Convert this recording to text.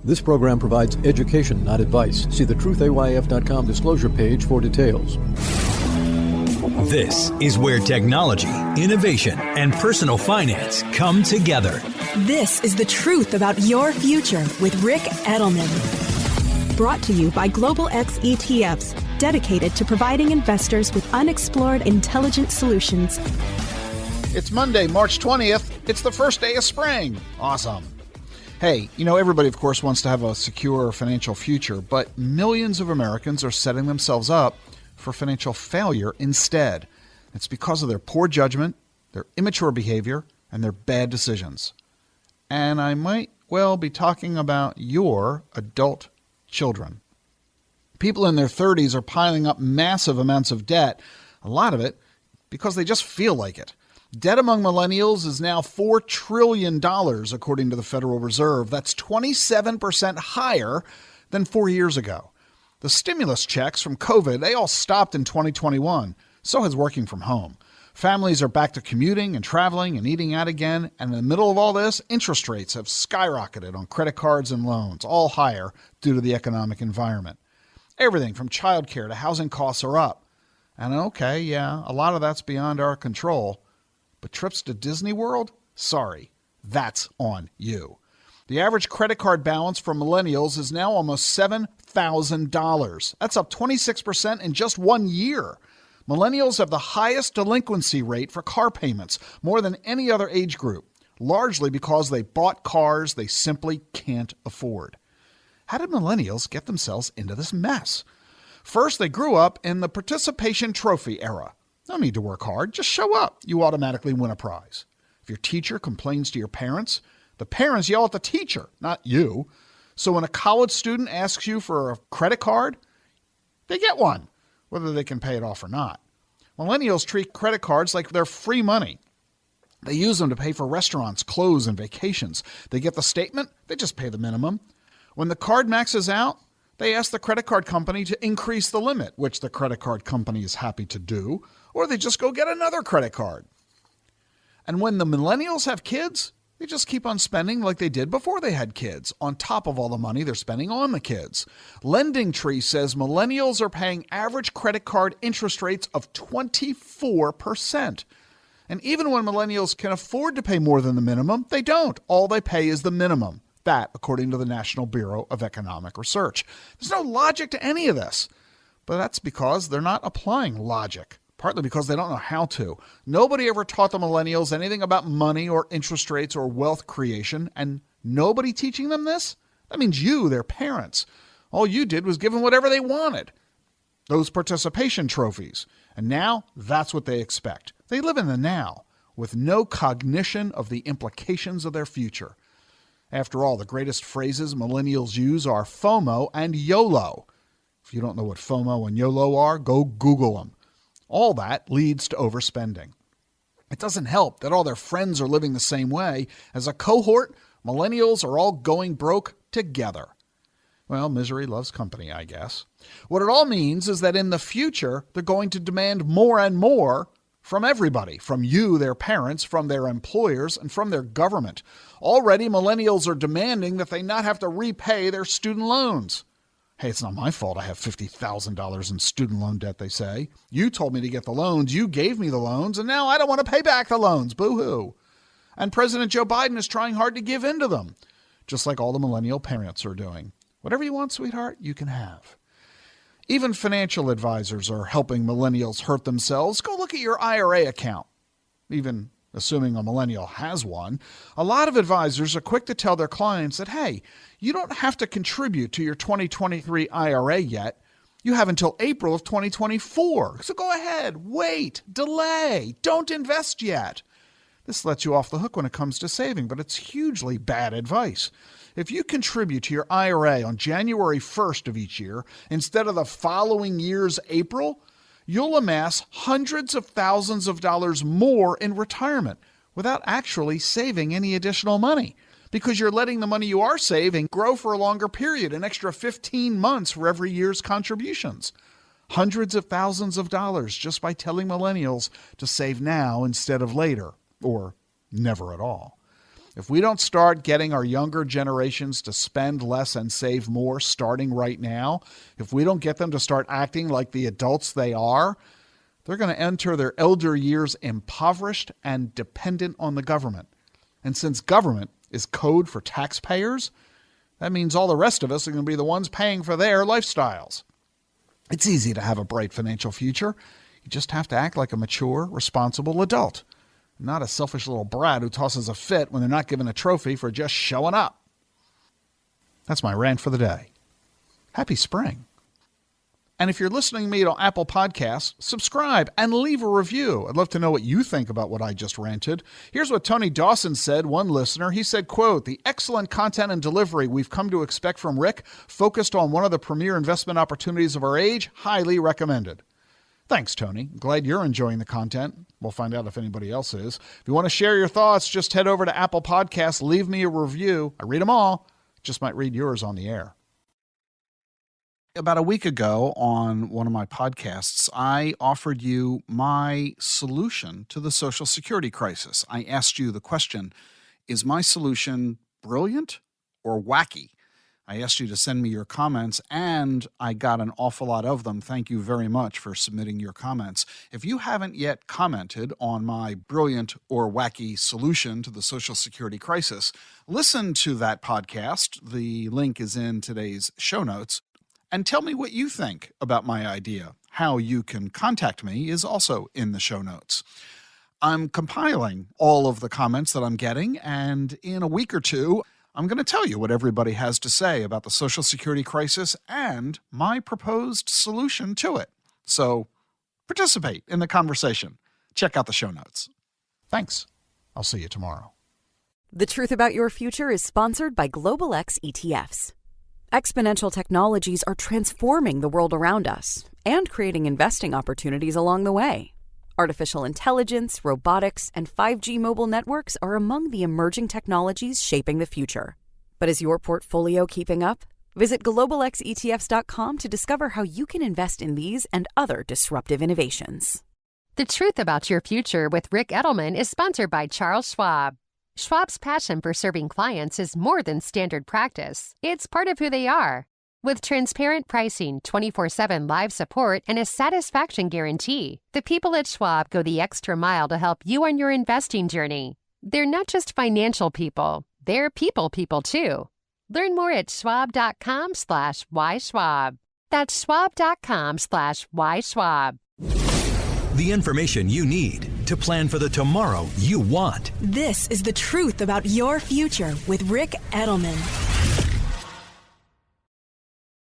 This program provides education, not advice. See the truthayf.com disclosure page for details. This is where technology, innovation, and personal finance come together. This is the truth about your future with Rick Edelman. Brought to you by Global X ETFs, dedicated to providing investors with unexplored intelligent solutions. It's Monday, March 20th. It's the first day of spring. Awesome. Hey, everybody, of course, wants to have a secure financial future, but millions of Americans are setting themselves up for financial failure instead. It's because of their poor judgment, their immature behavior, and their bad decisions. And I might well be talking about your adult children. People in their 30s are piling up massive amounts of debt, a lot of it because they just feel like it. Debt among millennials is now $4 trillion, according to the Federal Reserve. That's 27% higher than 4 years ago. The stimulus checks from COVID, they all stopped in 2021. So has working from home. Families are back to commuting and traveling and eating out again. And in the middle of all this, interest rates have skyrocketed on credit cards and loans, all higher due to the economic environment. Everything from childcare to housing costs are up. And okay, yeah, a lot of that's beyond our control. But trips to Disney World? Sorry, that's on you. The average credit card balance for millennials is now almost $7,000. That's up 26% in just 1 year. Millennials have the highest delinquency rate for car payments, more than any other age group, largely because they bought cars they simply can't afford. How did millennials get themselves into this mess? First, they grew up in the participation trophy era. No need to work hard. Just show up. You automatically win a prize. If your teacher complains to your parents, the parents yell at the teacher, not you. So when a college student asks you for a credit card, they get one, whether they can pay it off or not. Millennials treat credit cards like they're free money. They use them to pay for restaurants, clothes, and vacations. They get the statement, they just pay the minimum. When the card maxes out, they ask the credit card company to increase the limit, which the credit card company is happy to do, or they just go get another credit card. And when the millennials have kids, they just keep on spending like they did before they had kids, on top of all the money they're spending on the kids. LendingTree says millennials are paying average credit card interest rates of 24%. And even when millennials can afford to pay more than the minimum, they don't. All they pay is the minimum. That, according to the National Bureau of Economic Research. There's no logic to any of this. But that's because they're not applying logic, partly because they don't know how to. Nobody ever taught the millennials anything about money or interest rates or wealth creation, and nobody teaching them this? That means you, their parents. All you did was give them whatever they wanted. Those participation trophies. And now, that's what they expect. They live in the now, with no cognition of the implications of their future. After all, the greatest phrases millennials use are FOMO and YOLO. If you don't know what FOMO and YOLO are, go Google them. All that leads to overspending. It doesn't help that all their friends are living the same way. As a cohort, millennials are all going broke together. Well, misery loves company, I guess. What it all means is that in the future, they're going to demand more and more from everybody, from you, their parents, from their employers, and from their government. Already, millennials are demanding that they not have to repay their student loans. Hey, it's not my fault I have $50,000 in student loan debt, they say. You told me to get the loans, you gave me the loans, and now I don't want to pay back the loans. Boo-hoo. And President Joe Biden is trying hard to give in to them, just like all the millennial parents are doing. Whatever you want, sweetheart, you can have. Even financial advisors are helping millennials hurt themselves. Go look at your IRA account. Even assuming a millennial has one, a lot of advisors are quick to tell their clients that, hey, you don't have to contribute to your 2023 IRA yet. You have until April of 2024. So go ahead, wait, delay, don't invest yet. This lets you off the hook when it comes to saving, but it's hugely bad advice. If you contribute to your IRA on January 1st of each year instead of the following year's April, you'll amass hundreds of thousands of dollars more in retirement without actually saving any additional money, because you're letting the money you are saving grow for a longer period, an extra 15 months for every year's contributions. Hundreds of thousands of dollars just by telling millennials to save now instead of later, or never at all. If we don't start getting our younger generations to spend less and save more starting right now, if we don't get them to start acting like the adults they are, they're going to enter their elder years impoverished and dependent on the government. And since government is code for taxpayers, that means all the rest of us are going to be the ones paying for their lifestyles. It's easy to have a bright financial future. You just have to act like a mature, responsible adult, not a selfish little brat who tosses a fit when they're not given a trophy for just showing up. That's my rant for the day. Happy spring. And if you're listening to me on Apple Podcasts, subscribe and leave a review. I'd love to know what you think about what I just ranted. Here's what Tony Dawson said, one listener. He said, quote, "The excellent content and delivery we've come to expect from Rick, focused on one of the premier investment opportunities of our age, highly recommended." Thanks, Tony. Glad you're enjoying the content. We'll find out if anybody else is. If you want to share your thoughts, just head over to Apple Podcasts, leave me a review. I read them all. Just might read yours on the air. About a week ago on one of my podcasts, I offered you my solution to the Social Security crisis. I asked you the question, is my solution brilliant or wacky? I asked you to send me your comments, and I got an awful lot of them. Thank you very much for submitting your comments. If you haven't yet commented on my brilliant or wacky solution to the Social Security crisis, listen to that podcast. The link is in today's show notes. And tell me what you think about my idea. How you can contact me is also in the show notes. I'm compiling all of the comments that I'm getting, and in a week or two, I'm going to tell you what everybody has to say about the Social Security crisis and my proposed solution to it. So participate in the conversation. Check out the show notes. Thanks. I'll see you tomorrow. The Truth About Your Future is sponsored by Global X ETFs. Exponential technologies are transforming the world around us and creating investing opportunities along the way. Artificial intelligence, robotics, and 5G mobile networks are among the emerging technologies shaping the future. But is your portfolio keeping up? Visit globalxetfs.com to discover how you can invest in these and other disruptive innovations. The Truth About Your Future with Rick Edelman is sponsored by Charles Schwab. Schwab's passion for serving clients is more than standard practice. It's part of who they are. With transparent pricing, 24/7 live support, and a satisfaction guarantee, the people at Schwab go the extra mile to help you on your investing journey. They're not just financial people, they're people too. Learn more at schwab.com/whyschwab. That's schwab.com/whyschwab. The information you need to plan for the tomorrow you want. This is The Truth About Your Future with Rick Edelman.